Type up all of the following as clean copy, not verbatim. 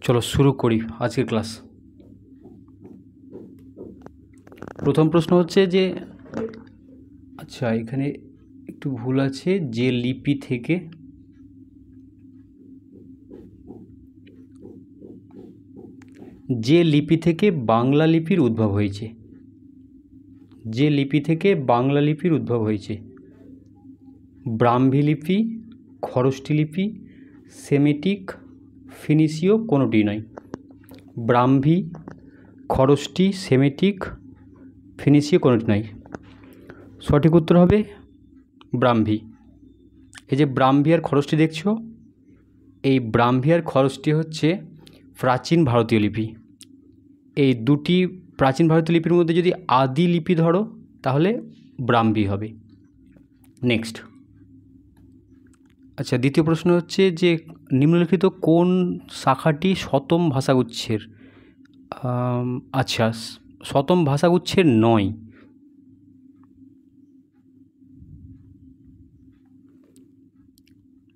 চলো শুরু করি আজকের ক্লাস। প্রথম প্রশ্ন হচ্ছে যে আচ্ছা এখানে একটু ভুল আছে, যে লিপি থেকে বাংলা লিপির উদ্ভব হয়েছে, যে লিপি থেকে বাংলা লিপির উদ্ভব হয়েছে, ব্রাহ্মী লিপি, খরষ্টি লিপি, সেমেটিক, ফিনিশীয় কোনোটি নয়। ব্রাহ্মী, খরষ্টি, সেমেটিক, ফিনিশীয় কোনোটি নয়। সঠিক উত্তর হবে ব্রাহ্মী। এই যে ব্রাহ্মী আর খরষ্টি দেখছো, এই ব্রাহ্মী আর খরষ্টি হচ্ছে প্রাচীন ভারতীয় লিপি। এই দুটি প্রাচীন ভারতীয় লিপির মধ্যে যদি আদি লিপি ধরো তাহলে ব্রাহ্মী হবে। নেক্সট, আচ্ছা দ্বিতীয় প্রশ্ন হচ্ছে যে নিম্নলিখিত কোন শাখাটি শতম ভাষাগুচ্ছের? আচ্ছা শতম ভাষাগুচ্ছের নয়।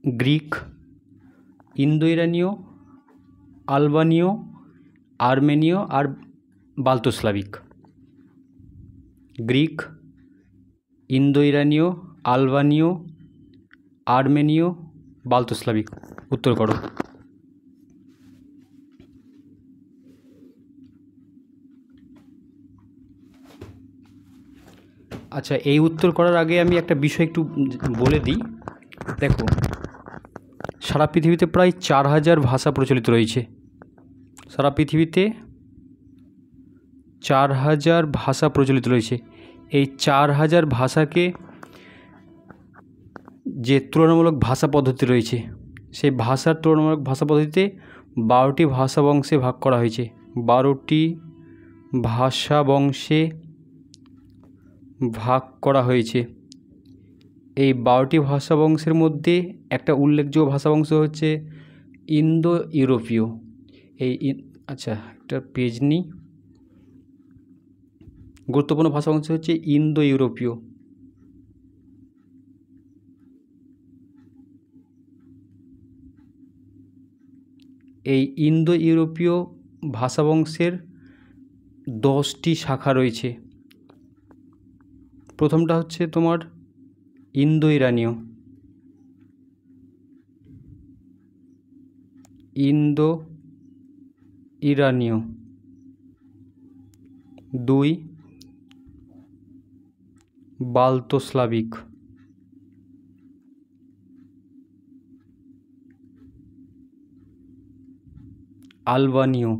গ্রিক, ইন্দো ইরানীয়, আলবানীয়, আর্মেনীয় আর বাল্টোস্লাভিক। গ্রিক, ইন্দো ইরানীয়, আলবানীয়, আর্মেনীয়, বাল্টোস্লাভিক। উত্তর করো। আচ্ছা এই উত্তর করার আগে আমি একটা বিষয় একটু বলে দিই। দেখো, সারা পৃথিবীতে প্রায় 4000 ভাষা প্রচলিত রয়েছে। সারা পৃথিবীতে 4000 ভাষা প্রচলিত রয়েছে। এই 4000 ভাষাকে যে তুলনামূলক ভাষা পদ্ধতি রয়েছে, সেই ভাষার তুলনামূলক ভাষা পদ্ধতিতে 12টি ভাষা বংশে ভাগ করা হয়েছে। 12টি ভাষা বংশে ভাগ করা হয়েছে। এই 12টি ভাষা বংশের মধ্যে একটা উল্লেখযোগ্য ভাষা বংশ হচ্ছে ইন্দো ইউরোপীয়। আচ্ছা একটা পেজ নিই। গুরুত্বপূর্ণ ভাষা বংশ হচ্ছে ইন্দো ইউরোপীয়। এই ইন্দো ইউরোপীয় ভাষা বংশের 10টি শাখা রয়েছে। প্রথমটা হচ্ছে তোমার ইন্দো ইরানীয়, ইন্দো ইরানীয়। 2 বাল্টোস্লাভিক, আলবানীয়,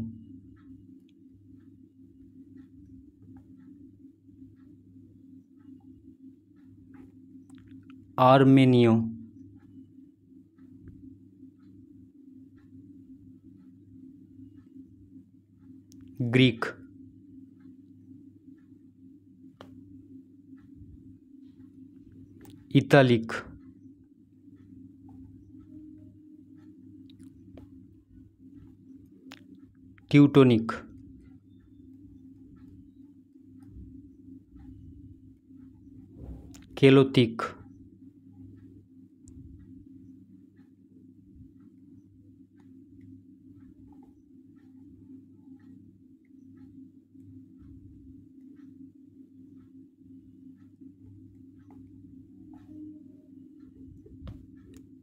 আর্মেনীয়, গ্রিক, ইতালিক, টিউটনিক, কেলতিক,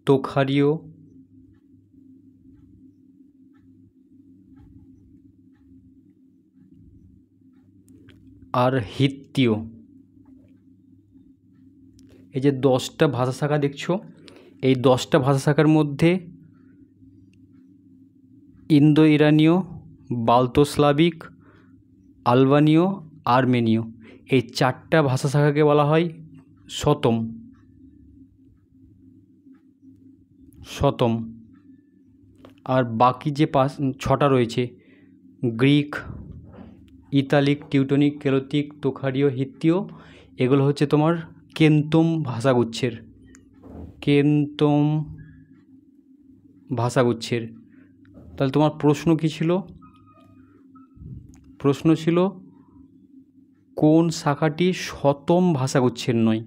তোখারীয়, আর হিত্তীয়। এই যে 10টা ভাষা শাখা দেখছো, এই 10টা ভাষা শাখার মধ্যে ইন্দো ইরানীয়, বাল্টোস্লাভিক, আলবানীয়, আর্মেনীয়, এই 4টা ভাষা শাখাকে বলা হয় শতম। শতম। আর বাকি যে 6টা রয়েছে, গ্রিক, ইতালিক, টিউটনিক, কেলতিক, তোখারীয়, হিত্তীয়, এগুলো হচ্ছে তোমার কেন্তম ভাষাগুচ্ছের। কেন্তম ভাষাগুচ্ছের। তাহলে তোমার প্রশ্ন কী ছিল? প্রশ্ন ছিল কোন শাখাটি শতম ভাষাগুচ্ছের নয়।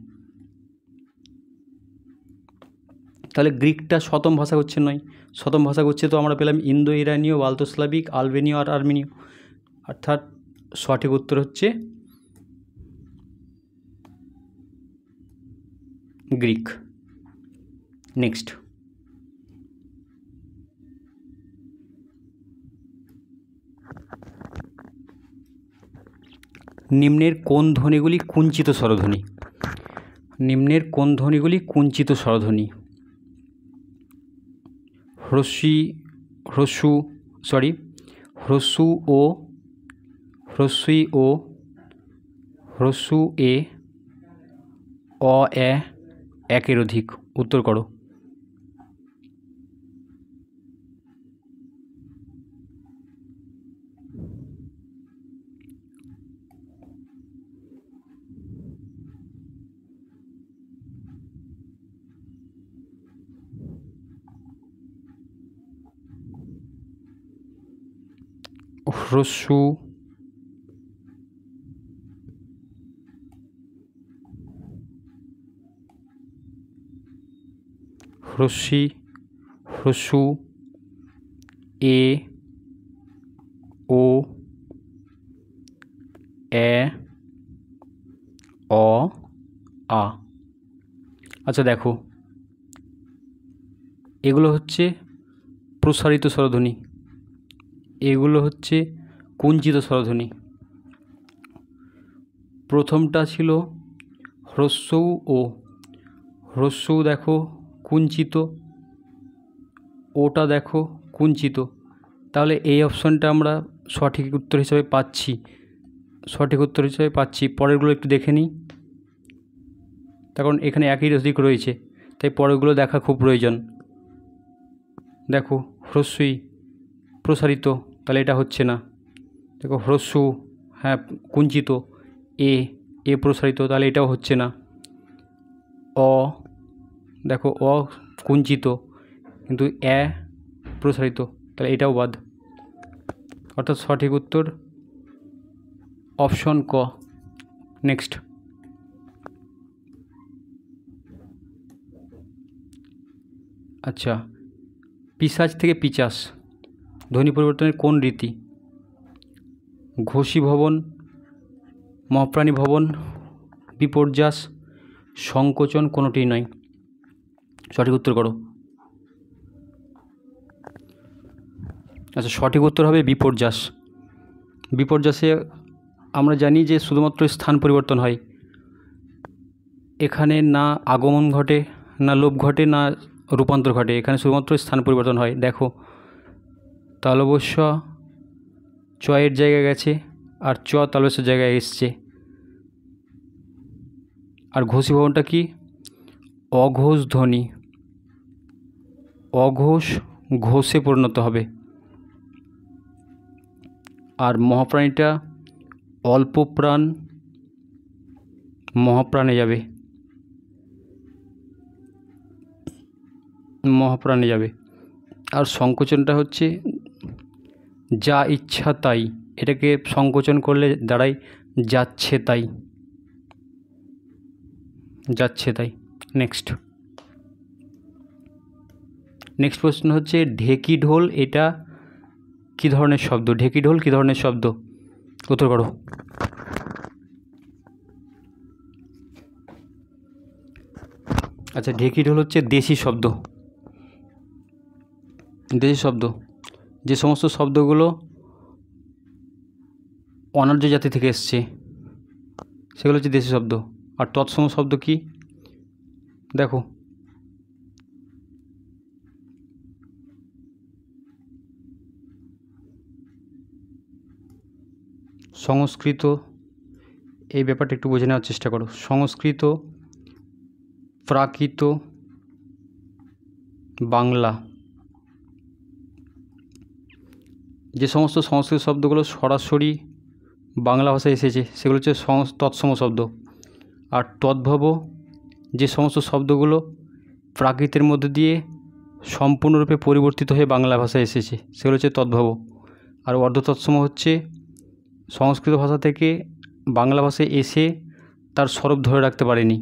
তাহলে গ্রিকটা শতম ভাষাগুচ্ছের নয়, শতম ভাষাগুচ্ছে তো আমরা পেলাম ইন্দো ইরানীয়, বাল্টোস্লাভিক, আলবেনীয় আর আর্মেনীয়, অর্থাৎ সঠিক উত্তর হচ্ছে গ্রিক। নেক্সট, নিম্নের কোন ধ্বনিগুলি কুঞ্চিত স্বরধ্বনি? নিম্নের কোন ধ্বনিগুলি কুঞ্চিত স্বরধ্বনি? হ্রস্বই ও, হ্রস্ব এ, অ এ, একের অধিক। উত্তর করো। হ্রস্ব, হ্রস্বই, হ্রস্ব এ, ও, এ, অ, আ। আচ্ছা দেখো, এগুলো হচ্ছে প্রসারিত স্বরধ্বনি, এগুলো হচ্ছে কুঞ্চিত স্বরধ্বনি। প্রথমটা ছিল হ্রস্ব ও, হ্রস্ব দেখো কুঞ্চিত, ওটা দেখো কুঞ্চিত, তাহলে এই অপশানটা আমরা সঠিক উত্তর হিসাবে পাচ্ছি, সঠিক উত্তর হিসাবে পাচ্ছি। পরেরগুলো একটু দেখে নিই, কারণ এখানে একই অধিক রয়েছে, তাই পরেরগুলো দেখা খুব প্রয়োজন। দেখো হ্রস্বই প্রসারিত, তাহলে এটা হচ্ছে না। দেখো হ্রস্ব, হ্যাঁ কুঞ্চিত, এ, এ প্রসারিত, তাহলে এটাও হচ্ছে না। অ, দেখো অ কুঞ্চিত, কিন্তু এ প্রসারিত, তাহলে এটাও বাদ। অর্থাৎ সঠিক উত্তর অপশন ক। নেক্সট, আচ্ছা, পিশাচ থেকে পিচাস ধ্বনি পরিবর্তনের কোন রীতি? ঘোষী ভবন, মহাপ্রাণী ভবন, বিপর্যাস, সংকোচন, কোনোটিই নয়। সঠিক উত্তর করো। আচ্ছা, সঠিক উত্তর হবে বিপর্যাস। বিপর্যাসে আমরা জানি যে শুধুমাত্র স্থান পরিবর্তন হয়, এখানে না আগমন ঘটে, না লোপ ঘটে, না রূপান্তর ঘটে, এখানে শুধুমাত্র স্থান পরিবর্তন হয়। দেখো তালবস্য চয়ের জায়গায় গেছে, আর চ তালবস্যের জায়গায় এসছে। আর ঘোষী ভবনটা কি? অঘোষ ধ্বনি, অঘোষ ঘোষে পরিণত হবে। আর মহাপ্রাণীটা অল্প প্রাণ, মহাপ্রাণে যাবে, মহাপ্রাণে যাবে। আর সংকোচনটা হচ্ছে যা ইচ্ছা তাই, এটাকে সংকোচন করলে দাঁড়ায় যাচ্ছে তাই, যাচ্ছে তাই। নেক্সট, নেক্সট প্রশ্ন হচ্ছে ঢেকি ঢোল এটা কী ধরনের শব্দ? ঢেকি ঢোল কী ধরনের শব্দ? উত্তর করো। আচ্ছা, ঢেকি ঢোল হচ্ছে দেশি শব্দ, দেশি শব্দ। যে সমস্ত শব্দগুলো অনার্য জাতি থেকে এসছে সেগুলো হচ্ছে দেশি শব্দ। আর তৎসম শব্দ কি? দেখো সংস্কৃত, এই ব্যাপারটা একটু বুঝে নেওয়ার চেষ্টা করো। সংস্কৃত, প্রাকৃত, বাংলা, যে সমস্ত সংস্কৃত শব্দগুলো সরাসরি বাংলা ভাষায় এসেছে সেগুলো হচ্ছে তৎসম শব্দ। আর তদ্ভব, যে সমস্ত শব্দগুলো প্রাকৃতের মধ্যে দিয়ে সম্পূর্ণরূপে পরিবর্তিত হয়ে বাংলা ভাষায় এসেছে সেগুলো হচ্ছে তদ্ভব। আর অর্ধতৎসম হচ্ছে সংস্কৃত ভাষা থেকে বাংলা ভাষায় এসে তার স্বরূপ ধরে রাখতে পারেনি,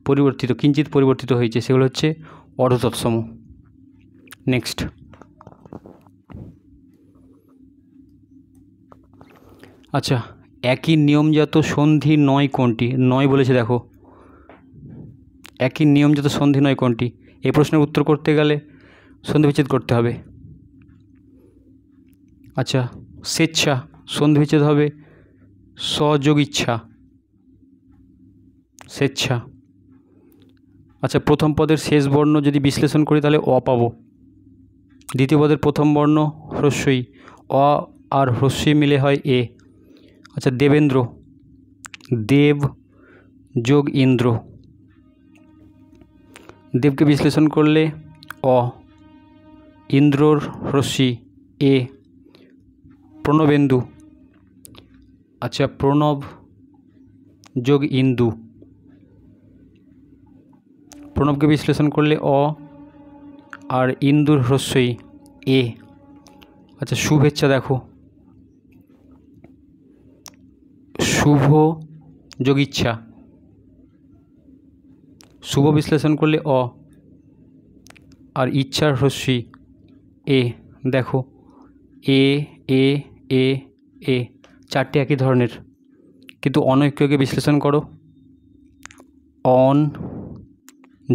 পরিবর্তিত, কিঞ্চিত পরিবর্তিত হয়েছে, সেগুলো হচ্ছে অর্ধতৎসম। নেক্সট, আচ্ছা, একই নিয়মজাত সন্ধি নয় কোনটি? নয় বলেছে, দেখো একই নিয়মজাত সন্ধি নয় কোনটি? এই প্রশ্নের উত্তর করতে গেলে সন্ধি বিচ্ছেদ করতে হবে। আচ্ছা, স্বেচ্ছা, সন্ধি বিচ্ছেদ হবে সযোগ ইচ্ছা, স্বেচ্ছা। আচ্ছা, প্রথম পদের শেষ বর্ণ যদি বিশ্লেষণ করি তাহলে অ পাবো। দ্বিতীয় পদের প্রথম বর্ণ হ্রস্বই, অ আর হ্রস্বই মিলে হয় এ। আচ্ছা, দেবেন্দ্র, দেব যোগ ইন্দ্র, দেবকে বিশ্লেষণ করলে অ, ইন্দ্রর হ্রস্বই এ। প্রণবেন্দু, আচ্ছা, প্রণব যোগ ইন্দু, প্রণবকে বিশ্লেষণ করলে অ আর ইন্দুর হ্রস্বই এ। আচ্ছা, শুভেচ্ছা, দেখো শুভ যোগ ইচ্ছা, শুভ বিশ্লেষণ করলে অ আর ইচ্ছার হ্রস্বই এ। দেখো এ এ এ এ, চারটি একই ধরনের, কিন্তু অনৈক্যকে বিশ্লেষণ করো, অন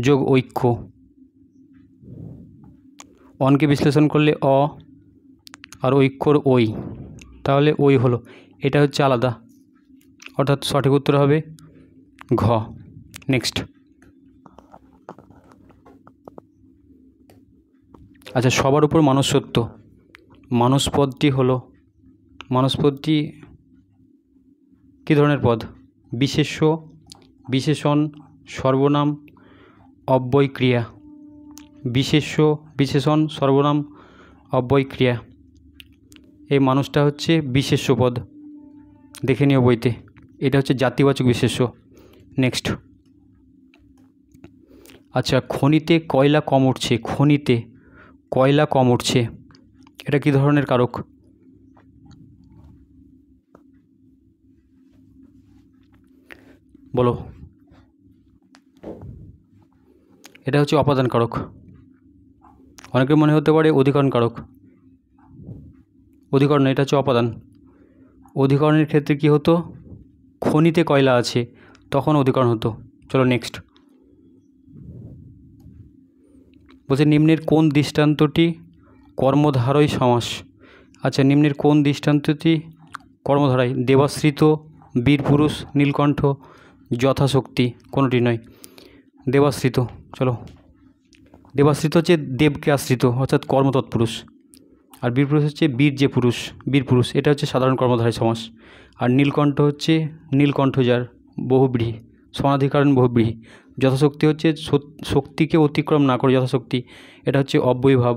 যোগ ঐক্য, অনকে বিশ্লেষণ করলে অ আর ঐক্যর ওই, তাহলে ওই হলো। এটা হচ্ছে আলাদা, অর্থাৎ সঠিক উত্তর হবে ঘ। নেক্সট, আচ্ছা, সবার উপর মানুষ সত্য, মানুষ পদটি হলো, মানুষ পদটি কী ধরনের পদ? বিশেষ্য, বিশেষণ, সর্বনাম, অব্যয় ক্রিয়া। বিশেষ্য, বিশেষণ, সর্বনাম, অব্যয় ক্রিয়া। এই মানুষটা হচ্ছে বিশেষ্য পদ, দেখে নিও বইতে, এটা হচ্ছে জাতিবাচক বিশেষ্য। নেক্সট, আচ্ছা, খনিতে কয়লা কম উঠছে, খনিতে কয়লা কম উঠছে, এটা কী ধরনের কারক? বলো। এটা হচ্ছে অপাদান কারক। অনেকের মনে হতে পারে অধিকরণ কারক, অধিকরণ, এটা হচ্ছে অপাদান। অধিকরণের ক্ষেত্রে কি হতো? খনিতে কয়লা আছে, তখন অধিকরণ হতো। চলো নেক্সট, বলছে নিম্নের কোন দৃষ্টান্তটি কর্মধারয় সমাস? আচ্ছা, নিম্নের কোন দৃষ্টান্তটি কর্মধারায়? দেবাশ্রিত, বীরপুরুষ, নীলকণ্ঠ, যথাশক্তি, কোনোটি নয়। দেবাশ্রিত, চলো, দেবাশ্রিত হচ্ছে দেবকে আশ্রিত, অর্থাৎ কর্মতৎপুরুষ। আর বীরপুরুষ হচ্ছে বীর যে পুরুষ, বীরপুরুষ, এটা হচ্ছে সাধারণ কর্মধারয় সমাস। আর নীলকণ্ঠ হচ্ছে নীলকণ্ঠ যার, বহুব্রীহি, সমাধিকরণ বহুব্রীহি। যথাশক্তি হচ্ছে শক্তিকে অতিক্রম না করে যথাশক্তি, এটা হচ্ছে অব্যয়ভাব।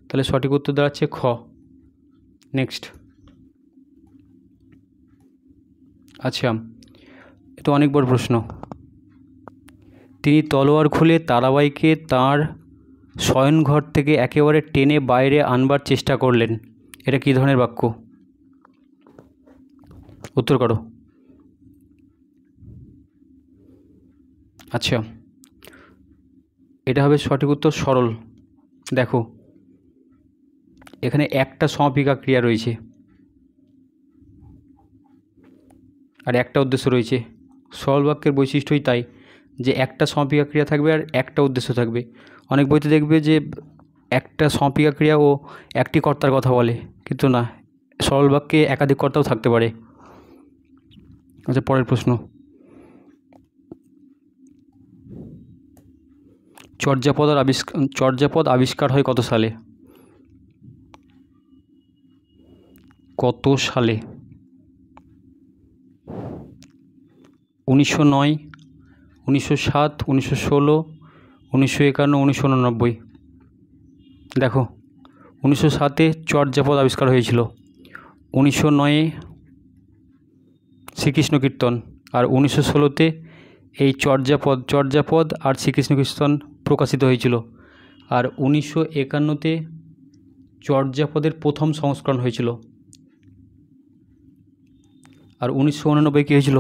তাহলে সঠিক উত্তর দাঁড়াচ্ছে খ। নেক্সট, আচ্ছা, এটা অনেক বড় প্রশ্ন। তিনি তলোয়ার খুলে তারাবাইকে তাঁর শয়নঘর থেকে একেবারে টেনে বাইরে আনবার চেষ্টা করলেন, এটা কী ধরনের বাক্য? উত্তর করো। আচ্ছা, এটা হবে সঠিক উত্তর সরল। দেখো এখানে একটা সমাপিকা ক্রিয়া রয়েছে আর একটা উদ্দেশ্য রয়েছে। সরল বাক্যের বৈশিষ্ট্যই তাই যে একটা সমাপিকা ক্রিয়া থাকবে আর একটা উদ্দেশ্য থাকবে। অনেক বইতে দেখবে যে একটা সমাপিকা ক্রিয়া ও একটি কর্তার কথা বলে, কিন্তু না, সরল বাক্যে একাধিক কর্তাও থাকতে পারে। আচ্ছা, পরের প্রশ্ন, চর্যাপদ আবিষ্কার হয় কত সালে? কত সালে? 1909, 1907, 1916, 1951, 1989। দেখো 1907-এ চর্যাপদ আবিষ্কার হয়েছিল, 1909-এ শ্রীকৃষ্ণ কীর্তন, আর 1916-তে এই চর্যাপদ আর শ্রীকৃষ্ণ কীর্তন প্রকাশিত হয়েছিল। আর 1951-তে চর্যাপদের প্রথম সংস্করণ হয়েছিল। আর 1989 কী হয়েছিল?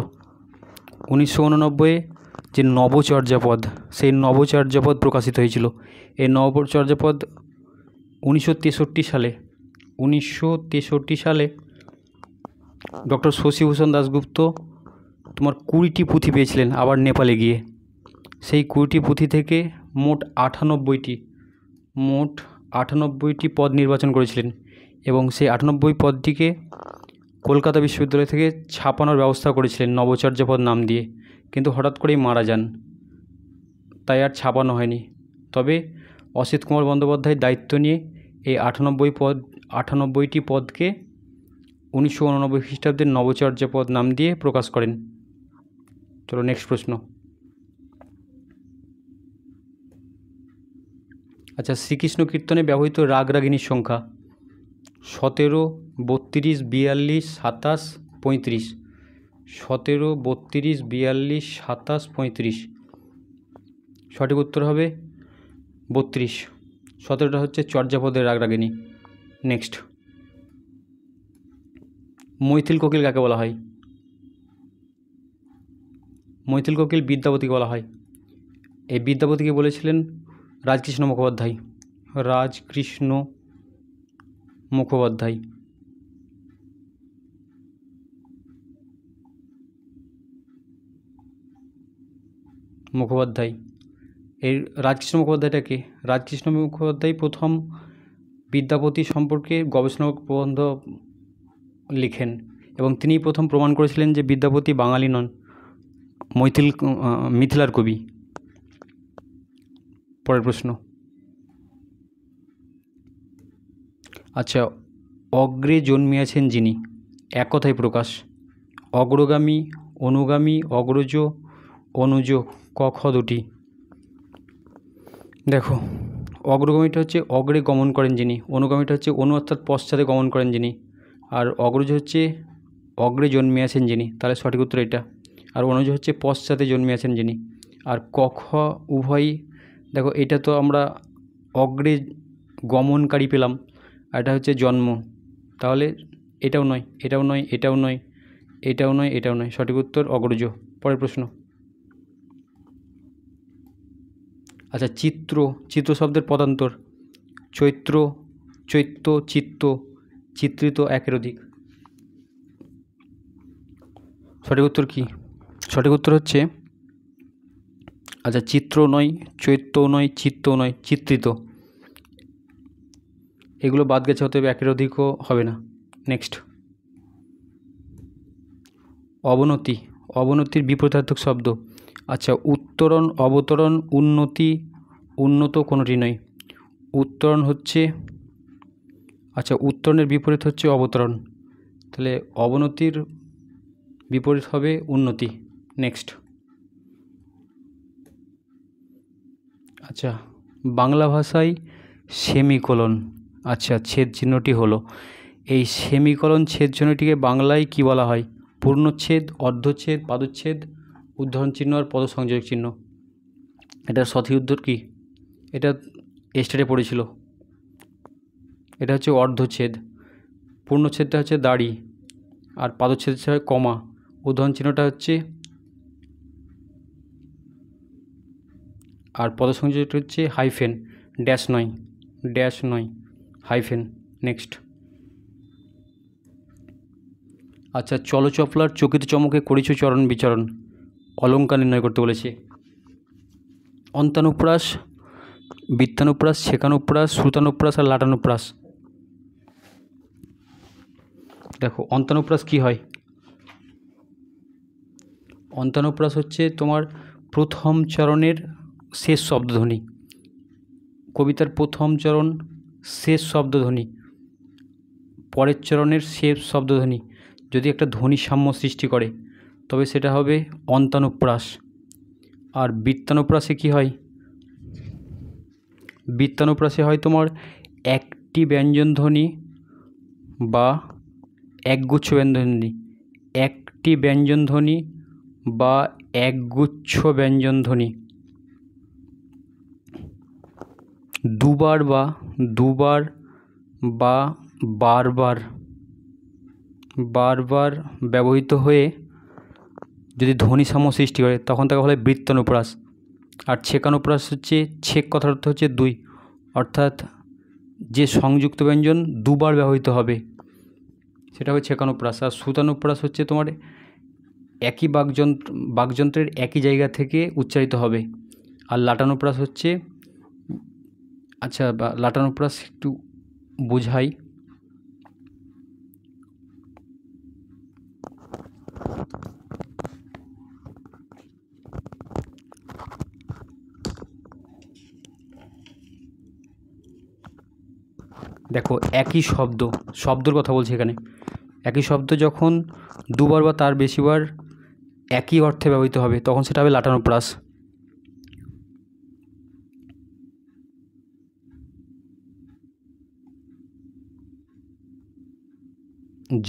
1989-এ যে নবচর্যাপদ, সেই নবচর্যাপদ প্রকাশিত হয়েছিল। এই নবচর্যাপদ 1963 সালে ডক্টর শশীভূষণ দাশগুপ্ত তোমার 20টি পুঁথি পেয়েছিলেন আবার নেপালে গিয়ে। সেই 20টি পুঁথি থেকে মোট 98টি পদ নির্বাচন করেছিলেন এবং সেই 98 পদটিকে কলকাতা বিশ্ববিদ্যালয় থেকে ছাপানোর ব্যবস্থা করেছিলেন নবচর্যাপদ নাম দিয়ে, কিন্তু হঠাৎ করেই মারা যান, তাই আর ছাপানো হয়নি। তবে অসিত কুমার বন্দ্যোপাধ্যায় দায়িত্ব নিয়ে এই 98টি পদকে 1989 খ্রিস্টাব্দের নবচর্যাপদ নাম দিয়ে প্রকাশ করেন। চলো নেক্সট প্রশ্ন। আচ্ছা, শ্রীকৃষ্ণ কীর্তনে ব্যবহৃত রাগ রাগিনীর সংখ্যা 17, 32, 42, 27, 35। 17, 32, 42, 27, 35। সঠিক উত্তর হবে 32। 17টা হচ্ছে চর্যাপদের রাগ রাগিনী। নেক্সট, মৈথিল কোকিল কাকে বলা হয়? মৈথিল কোকিল বিদ্যাপতিকে বলা হয়। এই বিদ্যাপতিকে বলেছিলেন রাজকৃষ্ণ মুখোপাধ্যায়। রাজকৃষ্ণ মুখোপাধ্যায়। এই রাজকৃষ্ণ মুখোপাধ্যায়টাকে, রাজকৃষ্ণ মুখোপাধ্যায় প্রথম বিদ্যাপতি সম্পর্কে গবেষণা প্রবন্ধ লিখেন এবং তিনি প্রথম প্রমাণ করেছিলেন যে বিদ্যাপতি বাঙালি নন, মিথিলার কবি। পরের প্রশ্ন। আচ্ছা, অগ্রে জন্মিয়াছেন যিনি, এক কথায় প্রকাশ। অগ্রগামী, অনুগামী, অগ্রজ, অনুজ, ক খ দুটি। দেখো, অগ্রগামীটা হচ্ছে অগ্রে গমন করেন যিনি, অনুগামীটা হচ্ছে অনু অর্থাৎ পশ্চাতে গমন করেন যিনি, আর অগ্রজ হচ্ছে অগ্রে জন্মিয়াছেন যিনি, তাহলে সঠিক উত্তর এটা। আর অনুজ হচ্ছে পশ্চাতে জন্মিয়াছেন যিনি। আর ক খ উভয়ই, দেখো এটা তো আমরা অগ্রে গমনকারী পেলাম, আর এটা হচ্ছে জন্ম, তাহলে এটাও নয়, এটাও নয়, এটাও নয়, এটাও নয়, এটাও নয়, সঠিক উত্তর অগ্রজ। পরের প্রশ্ন। আচ্ছা, চিত্র শব্দের পদান্তর চৈত্র, চৈত্য, চিত্ত, চিত্রিত, একের অধিক। সঠিক উত্তর কি? সঠিক উত্তর হচ্ছে, আচ্ছা, চিত্র নয়, চৈত্যও নয়, চিত্তও নয়, চিত্রিত। এগুলো বাদ গেছে, অতএব একের অধিকও হবে না। নেক্সট, অবনতি, অবনতির বিপরীতার্থক শব্দ। আচ্ছা, উত্তরণ, অবতরণ, উন্নতি, উন্নত, কোনোটি নয়। উত্তরণ হচ্ছে, আচ্ছা, উত্তরণের বিপরীত হচ্ছে অবতরণ, তাহলে অবনতির বিপরীত হবে উন্নতি। নেক্সট, আচ্ছা, বাংলা ভাষায় সেমিকোলন, আচ্ছা, ছেদ চিহ্নটি হলো, এই সেমিকোলন ছেদ চিহ্নটিকে বাংলায় কি বলা হয়? পূর্ণচ্ছেদ, অর্ধচ্ছেদ, পাদচ্ছেদ, উদ্ধরণ চিহ্ন আর পদসংযোগ চিহ্ন। এটার সঠিক উত্তর কি? এটা স্টেটে পড়েছিল, এটা হচ্ছে অর্ধচ্ছেদ। পূর্ণচ্ছেদটা হচ্ছে দাড়ি, আর পাদচ্ছেদ হচ্ছে কমা, উদ্ধরণ চিহ্নটা হচ্ছে, আর পদসংযোগটা হচ্ছে হাইফেন, ড্যাশ নয়, হাইফেন। নেক্সট, আচ্ছা, চলচপলার চকিত চমকে করিছু চরণ বিচরণ, অলঙ্কার নির্ণয় করতে বলেছে। অন্তানুপ্রাস, বৃত্তানুপ্রাস, ছেকানুপ্রাস, শ্রুতানুপ্রাস আর লাটানুপ্রাস। দেখো, অন্তানুপ্রাস কি হয়? অন্তানুপ্রাস হচ্ছে তোমার প্রথম চরণের শেষ শব্দধ্বনি, কবিতার প্রথম চরণ শেষ শব্দধ্বনি, পরের চরণের শেষ শব্দধ্বনি যদি একটা ধ্বনি সাম্য সৃষ্টি করে তবে সেটা হবে অন্তানুপ্রাস। আর বৃত্তানুপ্রাসে কি হয়? বৃত্তানুপ্রাসে হয় তোমার একটি ব্যঞ্জনধ্বনি বা একগুচ্ছ ব্যঞ্জনধ্বনি, একটি ব্যঞ্জনধ্বনি বা একগুচ্ছ ব্যঞ্জনধ্বনি, দুবার বা বারবার ব্যবহৃত হয়ে যদি ধ্বনিসাম্য সৃষ্টি করে তখন তাকে বলে বৃত্তানুপ্রাস। আর ছেকানুপ্রাস হচ্ছে, ছেক কথার অর্থ হচ্ছে দুই, অর্থাৎ যে সংযুক্ত ব্যঞ্জন দুবার ব্যবহৃত হবে সেটা হবে ছেকানুপ্রাস। আর শ্রুতানুপ্রাস হচ্ছে তোমার একই বাকযন্ত্রের একই জায়গা থেকে উচ্চারিত হবে। আর লাটানুপ্রাস হচ্ছে, আচ্ছা লাটানুপ্রাস একটু বোঝাই। দেখো একই শব্দর কথা বলছি এখানে। একই শব্দ যখন দুবার বা তার বেশিবার একই অর্থে ব্যবহৃত হবে তখন সেটা হবে লাটানুপ্রাস।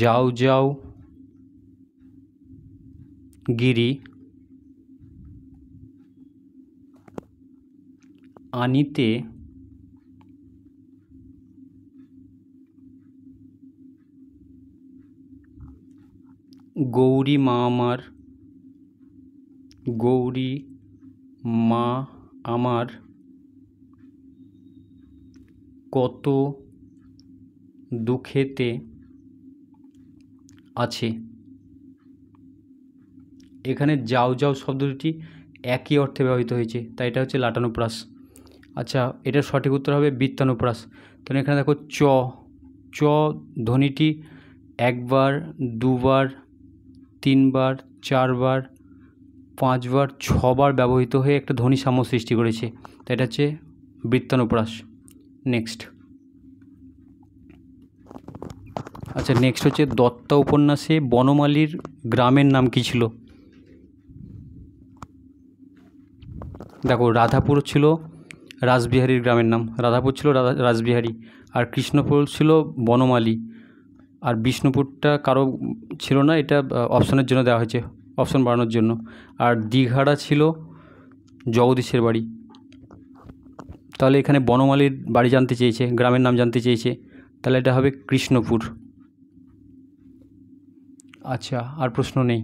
যাও যাও গিরি, আনিতে গৌরী মা আমার, গৌরী মা আমার কত দুঃখেতে আছে। এখানে যাও যাও শব্দ দুটি একই অর্থে ব্যবহৃত হয়েছে, তাই এটা হচ্ছে লাটানুপ্রাস। আচ্ছা, এটার সঠিক উত্তর হবে বৃত্তানুপ্রাস। তাহলে এখানে দেখো চ ধ্বনিটি একবার, দুবার, তিনবার, চারবার, পাঁচবার, ছবার ব্যবহৃত হয়ে একটা ধ্বনিসাম্য সৃষ্টি করেছে, তাই এটা হচ্ছে বৃত্তানুপ্রাস। নেক্সট, আচ্ছা নেক্সট হচ্ছে দত্তা উপন্যাসে বনমালীর গ্রামের নাম কী ছিল? দেখো রাধাপুর ছিল রাসবিহারীর গ্রামের নাম, রাধাপুর ছিল রাসবিহারী, আর কৃষ্ণপুর ছিল বনমালী, আর বিষ্ণুপুরটা কারো ছিল না, এটা অপশনের জন্য দেওয়া হয়েছে, অপশন বাড়ানোর জন্য। আর দীঘাটা ছিল জগদীশের বাড়ি। তাহলে এখানে বনমালীর বাড়ি জানতে চেয়েছে, গ্রামের নাম জানতে চেয়েছে, তাহলে এটা হবে কৃষ্ণপুর। আচ্ছা আর প্রশ্ন নেই,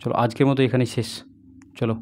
চলো আজকের মতো এখানেই শেষ, চলো।